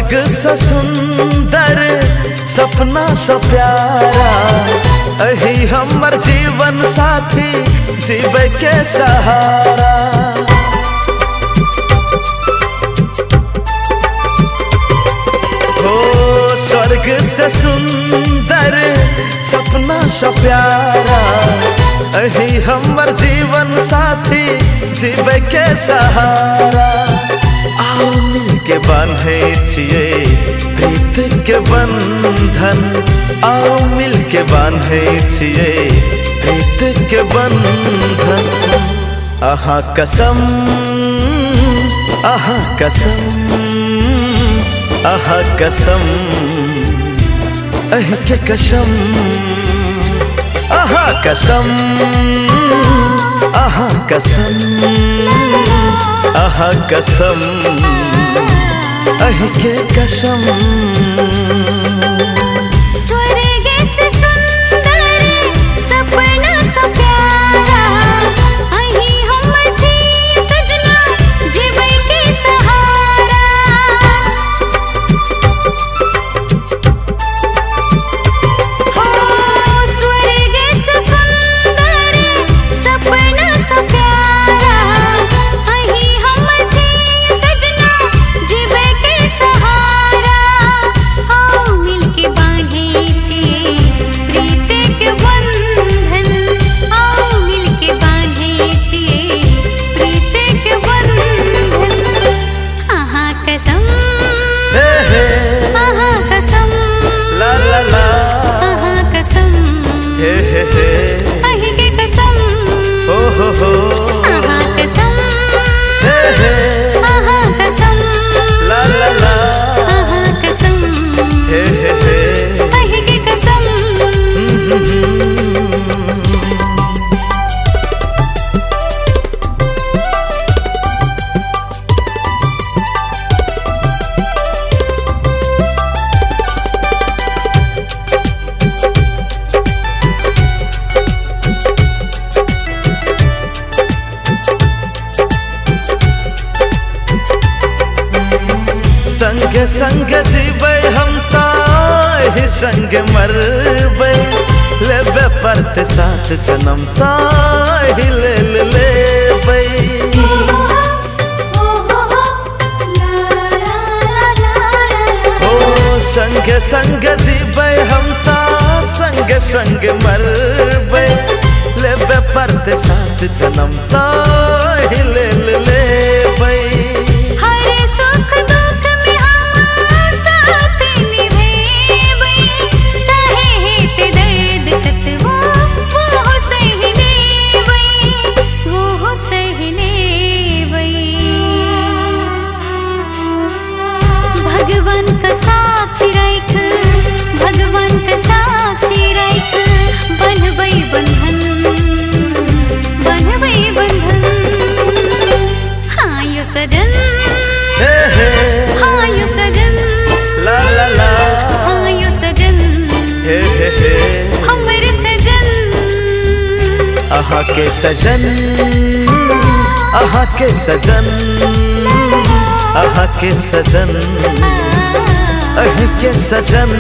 स्वर्ग सा सुंदर सपना सा प्यारा, अही हमर जीवन साथी जीवे के सहारा। हो स्वर्ग से सुंदर सपना सा प्यारा, अही हमर जीवन साथी जीवे के सहारा। आओ मिलके बांधे छिए प्रीत के बंधन, आओ मिलके बांधे छिए प्रीत के बंधन। आहा कसम, आहा कसम, आहा कसम, अहि के कसम। आहा कसम, आहा कसम, आहा कसम, अहि के कसम। स्वर्ग से सुंदर सपना सा प्यारा, अही हमर छी सजना जीवे के सहारा। हो स्वर्ग से सुंदर सपना सा प्यारा, अही हमर छी सजना जीवे के सहारा। आओ मिलके बांधे छिए प्रीत के बंधन, आओ मिलके बांधे छिए प्रीत के बंधन। आहा कसम, आहा कसम, ला ला ला, आहा कसम, हे हे हे, अहि के कसम। हो हो हो, आहा कसम, हे हे, आहा कसम, ला ला ला, आहा कसम, हे हे हे। अहि के कसम। संगे संगे जीवे हम ताहि संग मरबे, लेबे परते साथ जन्म ताहि ले लेबे। हो संगे संगे जीवे हम ता संगे संग मरबे, लेबे परते साथ जन्म ताहि ले लेबे। हर सुख दुख में हम साथ निभेबै, काहे हेत दर्द कतवो वो सह लेबै, वो सह लेबै। भगवान का साक्षी राख, भगवान का साक्षी राख, बंधबै बंधन, बंधबै बंधन। हाँ यो सजन, हे हे, हाँ यो सजन, ला ला ला, हाँ यो सजन, हे हे हे। हमर सजन। आहा के सजन, आहा के सजन, आहा के सजन, अहि के सजन।